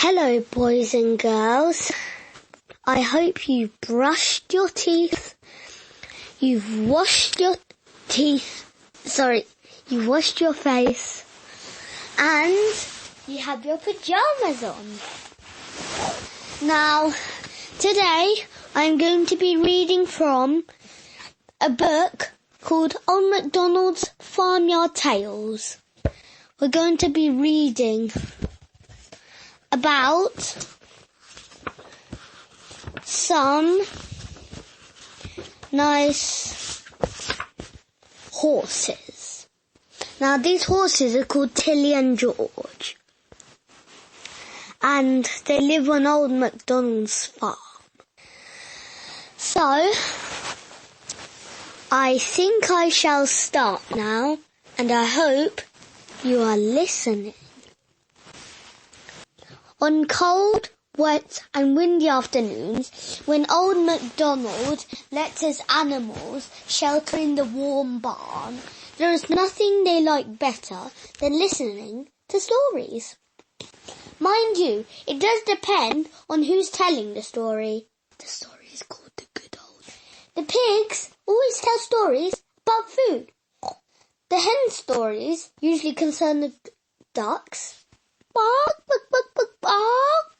Hello, boys and girls. I hope you've brushed your teeth, you've washed your face, and you have your pajamas on. Now, today I'm going to be reading from a book called Old Macdonald's Farmyard Tales. We're going to be reading about some nice horses. Now, these horses are called Tilly and George, and they live on Old Macdonald's farm. So, I think I shall start now, and I hope you are listening. On cold, wet and windy afternoons, when Old Macdonald let his animals shelter in the warm barn, there is nothing they like better than listening to stories. Mind you, it does depend on who's telling the story. The story is called The Good Old. The pigs always tell stories about food. The hen stories usually concern the ducks. Bark, bark, bark, bark, bark.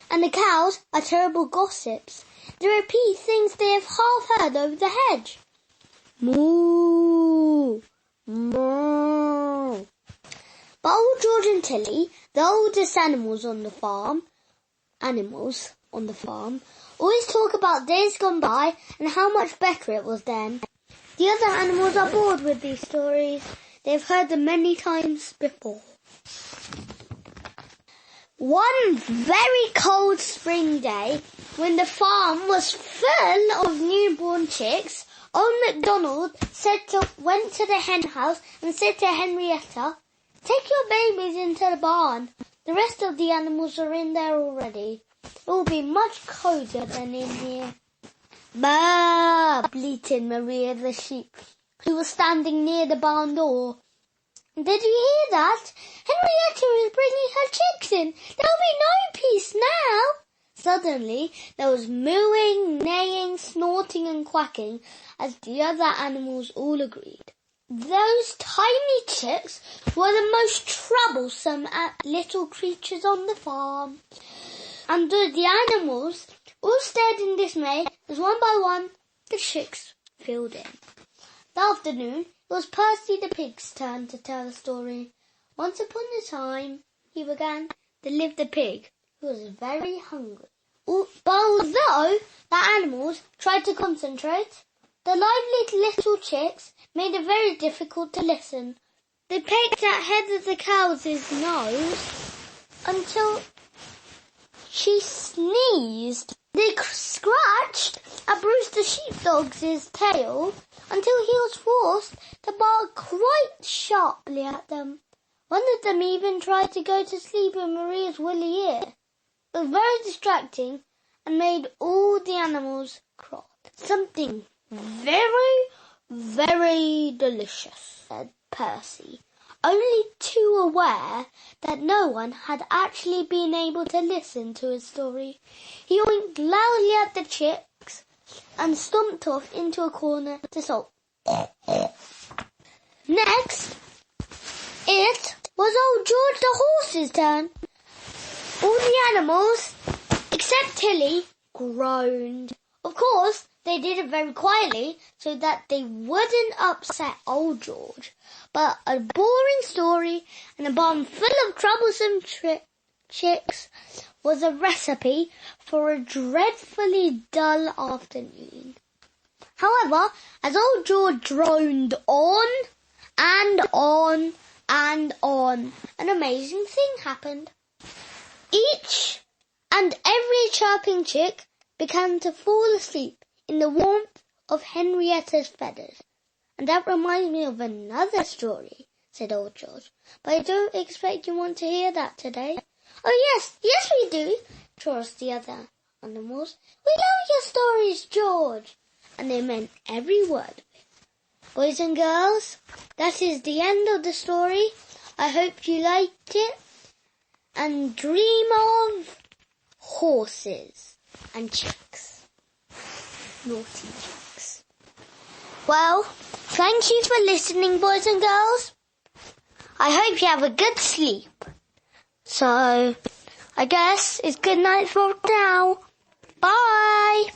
And the cows are terrible gossips. They repeat things they have half heard over the hedge. Moo, moo. But old George and Tilly, the oldest animals on the farm, always talk about days gone by and how much better it was then. The other animals are bored with these stories. They've heard them many times before. One very cold spring day, when the farm was full of newborn chicks, Old Macdonald went to the hen house and said to Henrietta, "Take your babies into the barn. The rest of the animals are in there already. It will be much colder than in here." "Bah!" bleated Maria the sheep, who was standing near the barn door. "Did you hear that? Henrietta is bringing her chicks in. There'll be no peace now." Suddenly, there was mooing, neighing, snorting and quacking as the other animals all agreed. Those tiny chicks were the most troublesome little creatures on the farm. And the animals all stared in dismay as one by one the chicks filled in. That afternoon, it was Percy the pig's turn to tell a story. Once upon a time, he began, there lived a pig who was very hungry. But although the animals tried to concentrate, the lively little chicks made it very difficult to listen. They pecked at head of the cow's nose until she sneezed. They scratched at Brewster sheepdog's tail until he was forced to bark quite sharply at them. One of them even tried to go to sleep in Maria's woolly ear. It was very distracting and made all the animals cross. "Something very, very delicious," said Percy, only too aware that no one had actually been able to listen to his story. He winked loudly at the chicks and stomped off into a corner to sulk. Next, it was old George the horse's turn. All the animals, except Tilly, groaned. Of course, they did it very quietly so that they wouldn't upset old George. But a boring story and a barn full of troublesome chicks was a recipe for a dreadfully dull afternoon. However, as old George droned on and on and on, an amazing thing happened. Each and every chirping chick began to fall asleep in the warmth of Henrietta's feathers. "And that reminds me of another story," said old George. "But I don't expect you want to hear that today." "Oh, yes we do," chorused the other animals. "We love your stories, George." And they meant every word of it. Boys and girls, that is the end of the story. I hope you liked it. and dream of horses and chicks. Naughty chicks. Well, thank you for listening, boys and girls. I hope you have a good sleep. So, I guess it's good night for now. Bye!